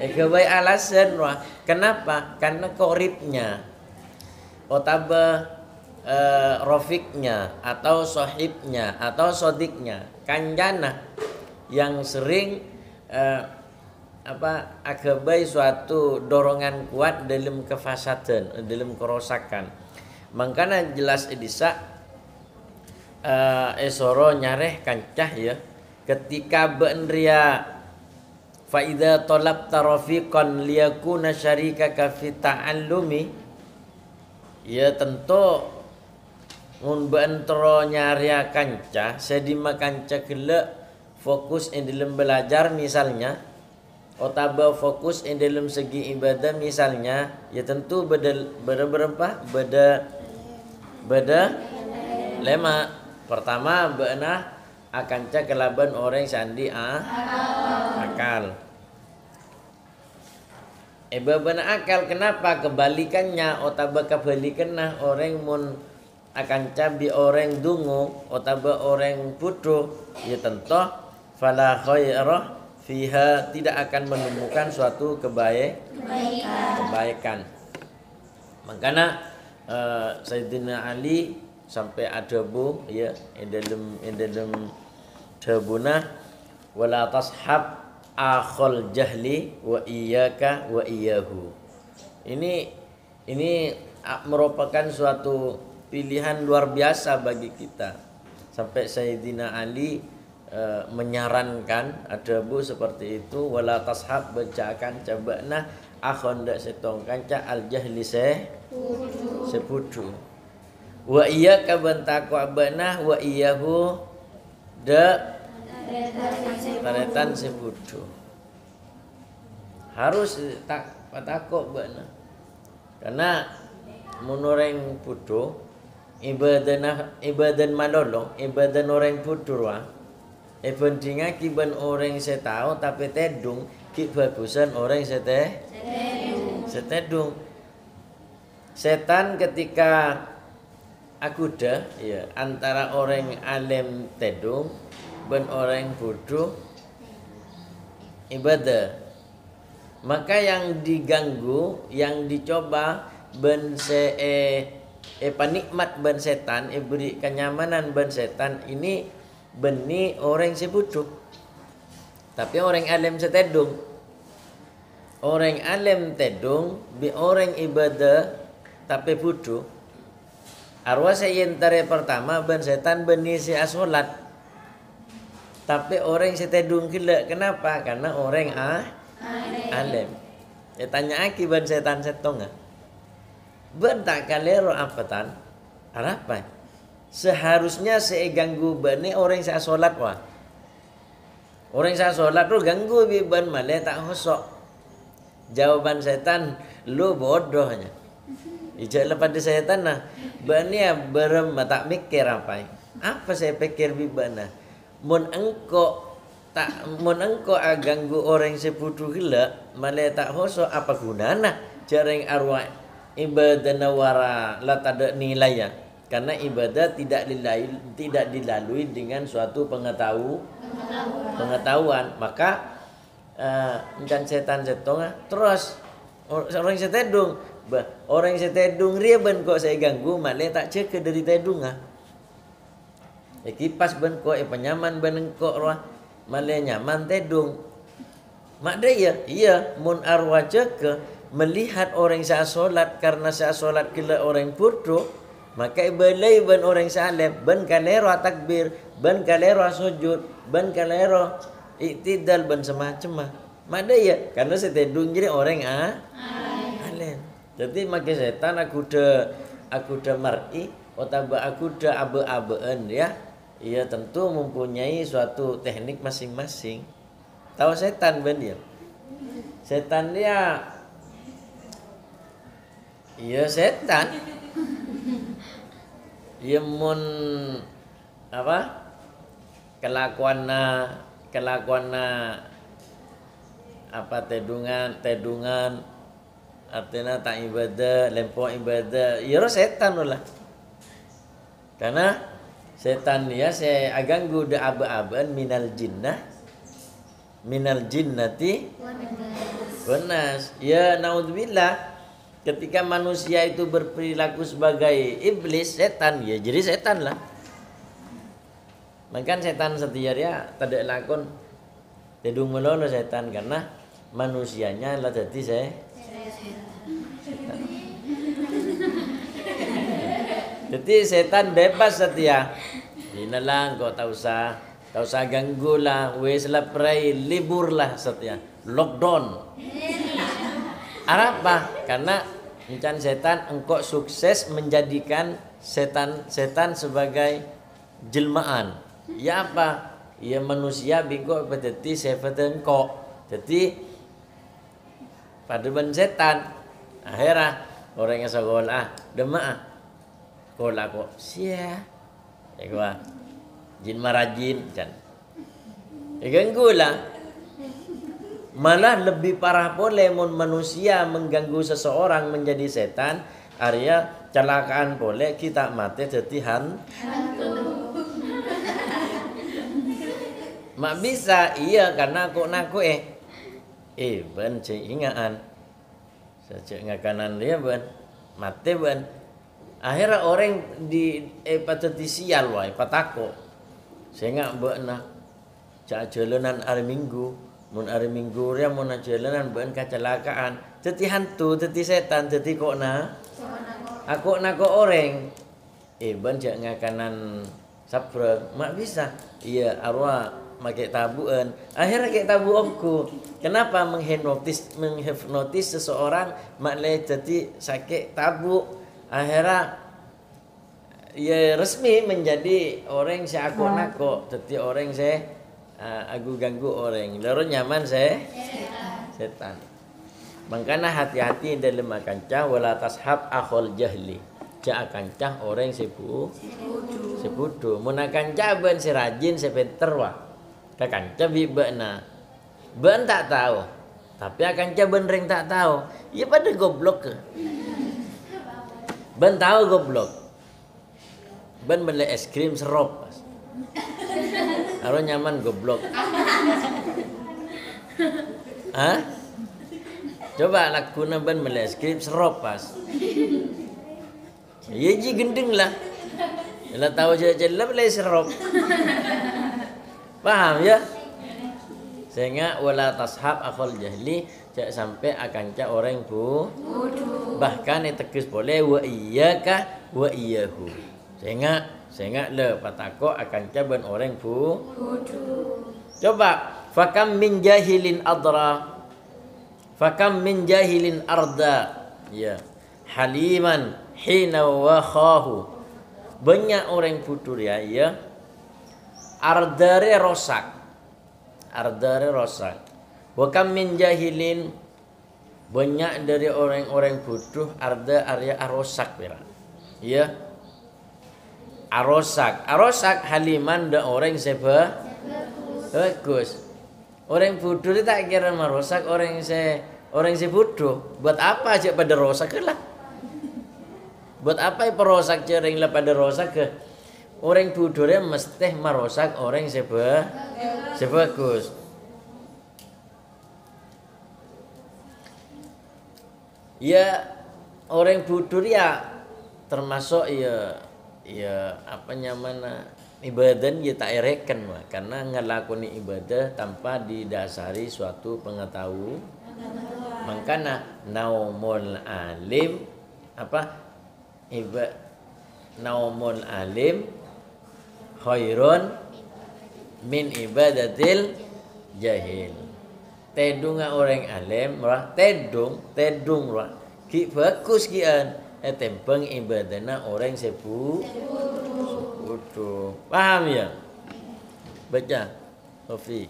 Kebaik alasan wah. Kenapa? Karena koribnya otabe rofiknya atau sohibnya atau sodiknya kanjana yang sering agabai suatu dorongan kuat dalam kefasadan, dalam kerosakan. Makanya jelas edisa esoro nyareh kancah ya ketika benria fa idza talabta rafiqan liyakuna syarikaka fi ta'allumi ya tentu mun bentro nyarya kancah sedima kancah kelek fokus dalam belajar misalnya otaba fokus dalam segi ibadah misalnya ya tentu beda lema. Pertama beunah akanca kelaban orang sandi akal. Beban akal kenapa kebalikannya otaba kebalikannya orang mun akanca bi orang dungu otaba orang bodoh ya tentu fala khairah fiha tidak akan menemukan suatu kebaikan. Makanya Sayyidina Ali sampai adabu ya dalam tabuna wala tashab akhul jahli wa iyyaka wa iyyahu. Ini merupakan suatu pilihan luar biasa bagi kita. Sampai Sayyidina Ali menyarankan adabu seperti itu wala tashab bacakan cabana akhon dak setong kanca al jahli sepudu. Wa iyyaka bentakwa benah wa iyyahu da taretan sebudu. Harus tak patakok benah. Karena menoreng putu ibadan malolong ibadan orang puturwa pentingnya kiban orang setau tapi tedung ki bagusan orang setedung setan ketika akuda ya antara orang alim tedung ben orang bodoh ibadah maka yang diganggu yang dicoba ben panikmat ban setan beri kenyamanan ban setan ini beni orang sebutuh tapi orang alim setedung orang alim tedung bi orang ibadah tapi butuh arwah sayentare pertama ban setan beni si asolat tapi orang setedung gila kenapa karena orang alim tanya aki ban setan setonga bentak kalero apatan apa seharusnya saya ganggu bani orang saya solat wah orang saya solat tu ganggu biban malah tak hosok jawaban setan lu bodohnya ijak lepas di setan nah bani berem tak mikir apa saya pikir bibana mun engko ganggu orang seputu gila malah tak hosok apa gunana jarang arwah ibadah nawara la tada nilainya karena ibadah tidak dilalui dengan suatu pengetahuan maka dan setan setonga terus orang setedung riban kok saya ganggu malah tak cek dari tedunga kipas ben kok penyaman ben kok roh malah nyaman tedung mak dia iya mun arwah cek melihat orang saya solat karena saya solat kila orang bodoh maka balai ban orang saleh ban kalero takbir ban kalero sujud ban kalero iktidal ban semacam mana ya karena setedung jadi orang alim jadi maka setan aku dah mar'i otaba aku dah abe-abeen ya ia tentu mempunyai suatu teknik masing-masing tahu setan ban dia setan dia iya setan. Iya mun apa? Kelakuanna apa tedungan artinya tak ibadah, lempok ibadah. Iya setan lah. Karena setan dia saya ganggu da aba-aban minal jinnati wanas. Ya naudzubillah. Ketika manusia itu berperilaku sebagai iblis, setan, ya jadi setan lah. Maka setan setia dia tidak lakon tedung melono setan karena manusianya lah jadi setan. Jadi setan bebas setia. Ini lang kau tak usah ganggu lah, wes lah pray libur lah setia, lockdown. Apa? Karena Encan setan engkau sukses menjadikan setan sebagai jelmaan. Ya apa? Ya manusia bingko berarti sefatan kok. Jadi pada ben setan akhirnya orang yang sekolah demak sekolah kok sia. Ya gua jin marajin kan. Ya ganggu lah. Malah lebih parah boleh manusia mengganggu seseorang menjadi setan area celakaan boleh kita mati jadi hantu. Mak bisa iya karena aku naku ben ingaan saja ngakanan dia ben mati ben akhirnya orang di patati sial wae patako saya nggak benar jalanan hari Minggu mun hari Minggu ria mun jalanan ben kecelakaan jadi hantu jadi setan jadi kok aku orang ben jak ngakanan sabrek mak bisa iya arwah make tabuan akhirnya kayak tabu omku kenapa menghipnotis seseorang mak le jadi sakit tabu akhirnya ya resmi menjadi orang saya aku nako, teti orang saya aku ganggu orang. Lalu nyaman saya setan. Makanya hati-hati dalam kancah wala tashab akhul jahli. Jak kancah orang sepudu. Mun kancah ben si rajin si pinter wah. Ka kancah bi beuna. Ben tak tahu. Tapi kancah ben ring tak tahu. Ya pada goblok ke. Ben tahu goblok. Ben beli es krim serop. Kalau nyaman goblok. Hah? Coba lakuna ben beli es krim serop pas. Ya ji gendeng lah. Kalau tahu jelas beli serop. Paham ya? Sehingga wala tashab akhul jahli, jak sampai akanca orang bodoh. Bahkan itekis boleh wa iyyaka wa iyyahu. Sehingga le patako akanca ben orang bodoh. Coba fakam min jahilin adra. Fakam min jahilin arda. Ya. Haliman hina wa khahu. Banyak orang bodoh ya. Ardare rosak. Wa kam min jahilin, banyak dari orang-orang bodoh arda arya arosak pira. Ya. Arosak haliman da orang seba bagus. Orang bodoh itu tak kira merosak orang se bodoh. Buat apa aja pada rosak lah. Buat apa perosak cering lah pada rosak ke? Orang bodohnya mesti merosak orang sebagus. Ya orang bodoh ya termasuk ya apa namanya ibadah ya tak ereken mah karena ngelakoni ibadah tanpa didasari suatu pengetahuan. Makanya naumul alim naumul alim khairun min ibadatil jahil. Tedung orang alim rah tedung rah ki bagus kian tempeng ibadana orang sepuh. Paham ya? Baca Sofi.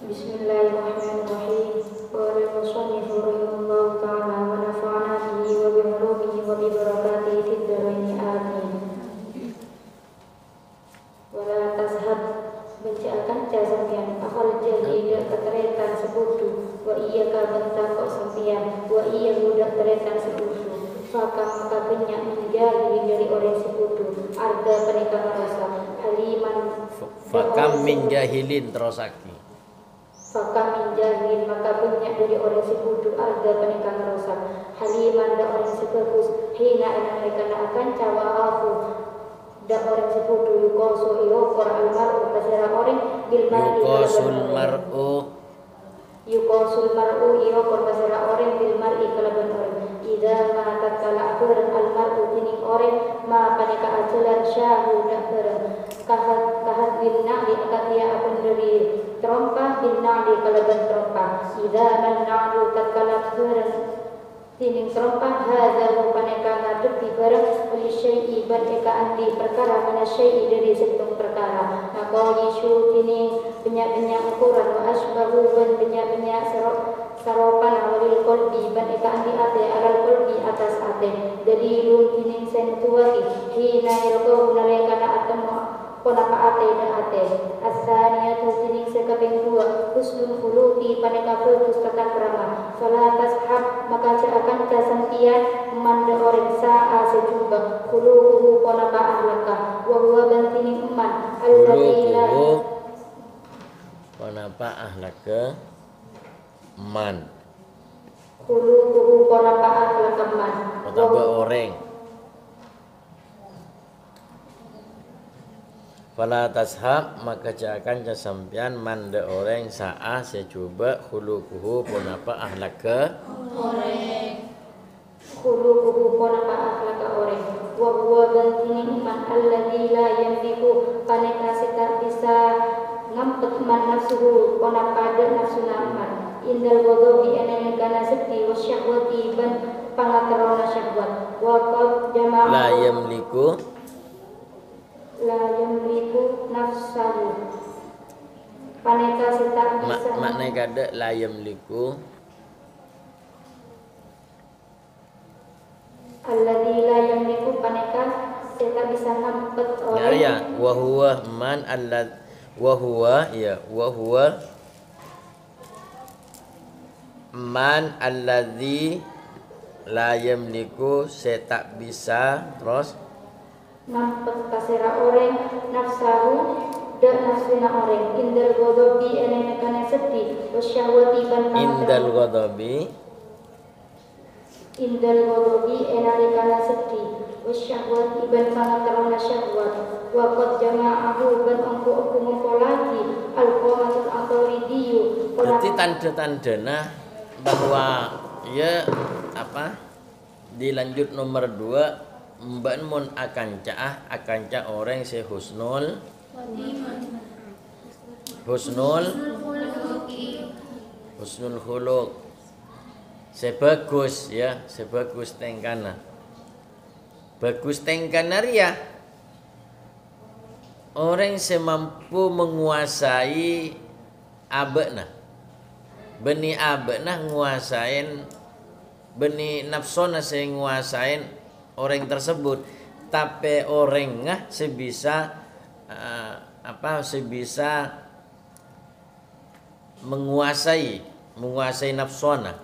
Bismillahirrahmanirrahim. Qala al-musannif rahimahullahu ta'ala wa nafa'ana bihi wa bi ulumihi wa bi barakatihi fid dharain amin. Wala tashab bencaakan sampeyan akhal jahli dak keteretan sebutu wa iyyaka bentakok sampeyan wa iya budak teretan sebutu. Fakam maka banyak menjadi dari orang sebutu arda peneka merasa haliman. Fakam min jahilin terosaki. Fakam min jahil maka banyak dari orang sebudu arga peneka merasa haliman da orang sebagus hina ina mereka akan cawa aku da orang sebudu yukosu ilokor almaru kasira orang bilmari yukosul mar'u ilokor kasira orang bilmari kalaban orang ida mahatat kala akhiran almaru tining orang ma peneka ajalan syahu da berang kahat bin na'li akan dia akan dari trompa bin na'li kalaban trompa idza man na'lu tatkala barang tining trompa hadza paneka ngadep di barang li syai'i eka andi perkara mana syai'i dari setung perkara maka yisu tining banyak ukuran wa asbahu ban banyak saropan awalil qalbi ban eka andi ate alal qalbi atas ate jadi lun tining sentuati hina yalqahu nalekana atama konapa ate dan ate asaniyatu tining sekaping dua husnul khuluqi paneka bagus tata krama fala tashab maka akan casantian manda orang sa'a sejumlah khuluquhu konapa ahlaka wa huwa bantining eman alladzi konapa ahlaka man khuluquhu konapa ahlaka man konapa orang. Fala tashab maka akan sampean manda orang sa'a secoba khuluquhu punapa ahlaka orang khuluquhu punapa ahlaka orang wa huwa bantining man alladzi la yamliku paneka sita bisa ngampet man nafsuhu kona pada nafsu naman indal godobi enene kana sekti wasyahwati ban pangaterona syahwat wa jama'a la yamliku nafsahu paneka setak bisa makna kada la yamliku alladzi la yamliku paneka setak bisa ngampet orang ya wa huwa man allad wa huwa ya wa huwa man alladzi la yamliku setak bisa terus ngampet kasera orang nafsahu da nafsina orang indal godobi enene kana sekti wasyahwati ban indal ghadabi enane kana sekti wasyahwati ban pangaterona syahwat wa qad jama'ahu ban angku ngumpulati al-qamatul autoridiyu berarti tanda-tandana bahwa ya apa dilanjut nomor 2 mbak mun akan cah orang se husnul khuluq sebagus ya sebagus tengkana bagus tengkana ria orang semampu menguasai abekna beni abekna nguasain beni nafsona saya nguasain orang tersebut tapi orangnya sebisa sebisa menguasai nafsona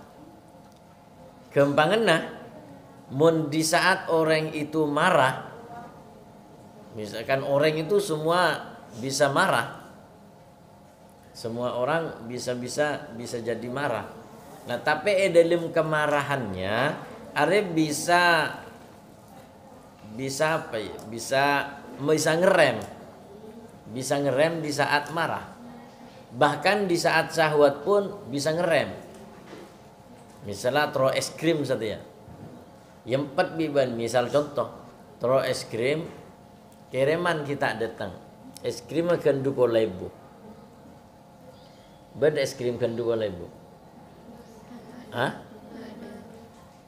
gampangna mun di saat orang itu marah misalkan orang itu semua bisa marah semua orang bisa jadi marah nah tapi dalam kemarahannya are bisa apa ya bisa ngerem di saat marah bahkan di saat syahwat pun bisa ngerem misalnya tro es krim satu ya yang 4 biban misal contoh tro es krim kereman kita datang es krim akan 2.000 beda es krim kan 2.000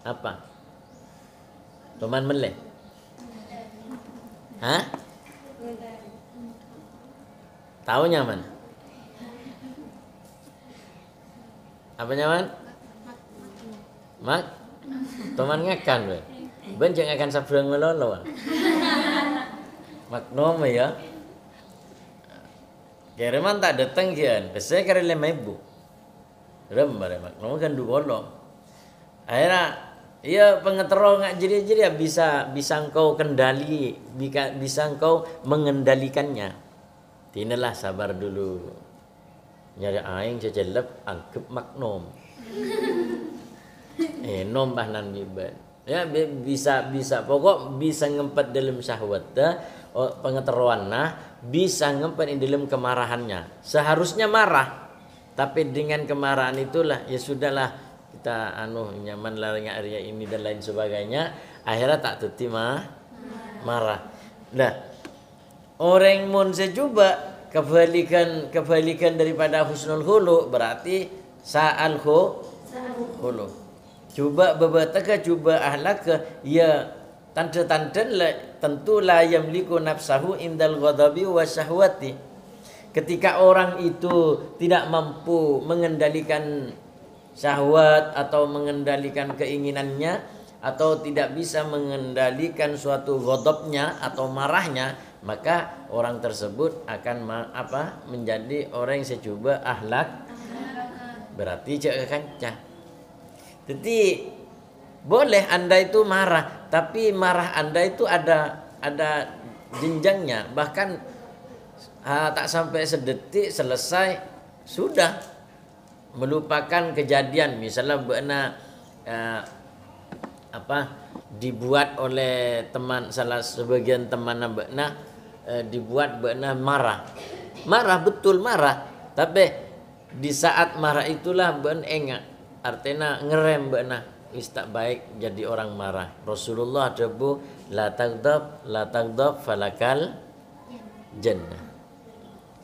apa teman meleh tahu nyaman apa nyaman mak teman ngakan we ben jangan akan sabrang ngelolo maknom ya kereman tak datang kian biasanya kare 5.000 rem bare maknom kan 2 akhirnya iya pengetero nggak jadi bisa engkau kendali bisa engkau mengendalikannya tinalah sabar dulu nyari aing cecelep anggap maknom nom bahnan biban ya bisa pokok bisa ngempet dalam syahwat pengeteruan bisa ngempet dalam kemarahannya seharusnya marah tapi dengan kemarahan itulah ya sudahlah kita nyaman laring area ini dan lain sebagainya akhirnya tak tuti marah nah orang mun secoba kebalikan daripada husnul khuluq berarti sa'al khuluq coba bebataka coba ahlaka ya tanda-tanda tentu la yamliku nafsahu indal ghadabi wa syahwati ketika orang itu tidak mampu mengendalikan syahwat atau mengendalikan keinginannya atau tidak bisa mengendalikan suatu ghadabnya atau marahnya maka orang tersebut akan menjadi orang yang secoba ahlak berarti cek kancah. Jadi boleh Anda itu marah, tapi marah Anda itu ada jenjangnya. Bahkan tak sampai sedetik selesai sudah melupakan kejadian. Misalnya dibuat oleh teman salah sebagian teman dibuat marah betul marah, tapi di saat marah itulah enggak artinya ngerem wis tak baik jadi orang marah. Rasulullah debu la taghdab falakal jannah.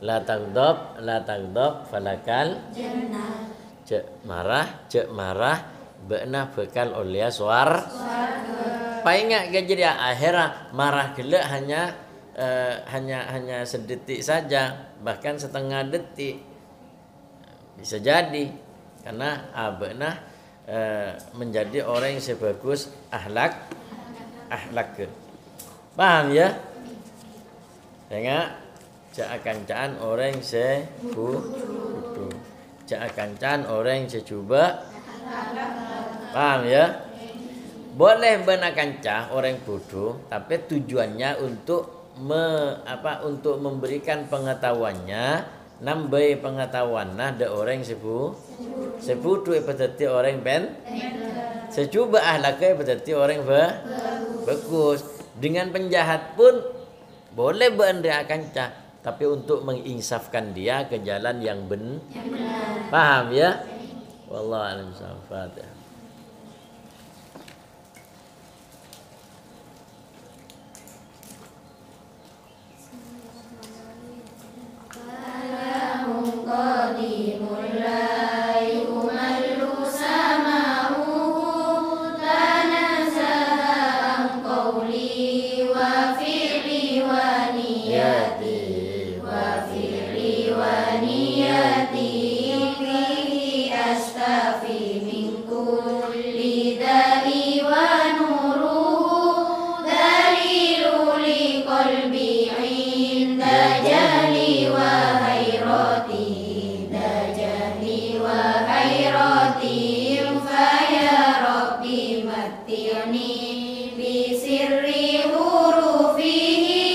la taghdab falakal jannah. cek marah be'na bekal oleh suar. Paingat ke jadi akhirnya marah gelak hanya sedetik saja, bahkan setengah detik bisa jadi karena be'na menjadi orang yang sebagus akhlak. Paham ya? Tengok cak kancaan orang sebudu, cak kancaan orang secuba. Paham ya? Boleh benar kancah orang bodoh, tapi tujuannya untuk untuk memberikan pengetahuannya, nambah pengetahuan ada orang sebudu berarti orang secuba ahlaknya berarti orang bagus. Dengan penjahat pun boleh benar kancah, tapi untuk menginsafkan dia ke jalan yang benar. Paham ya? Wallahu a'lam bishawab. Qadimul la yumallu sama'uhu tanazaha an qawli wa fi'li wa niyati wa fi'li wa niyati fihi astafi min kulli da'i wa nuruhu dalilu li qalbi inda jahli wa faya rabbi matti'ni bi sirri hurufihi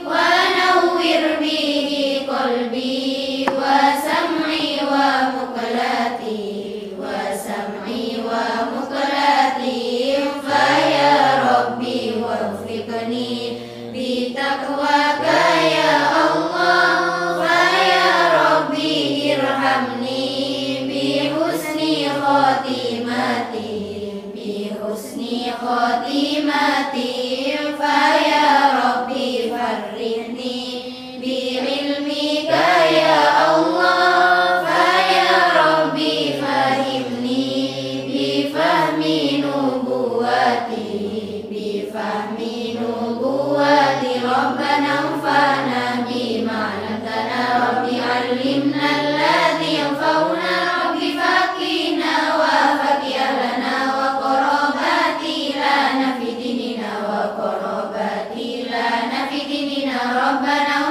wa nawwir bihi qalbi wa sam'i wa muqlati faya rabbi waffiqni bi taqwaka ya Allah faya rabbi irhamni bi husni khotimati faya rabbi farrihni bi ilmika ya Allah faya rabbi fahimni bi fahmi nubuwati rabbana anfa'na bima 'allamtana rabbi 'allimna alladhi yanfa'una rabbi faqina wa faqi ahlana wa qarabati lana fi dinina rabbana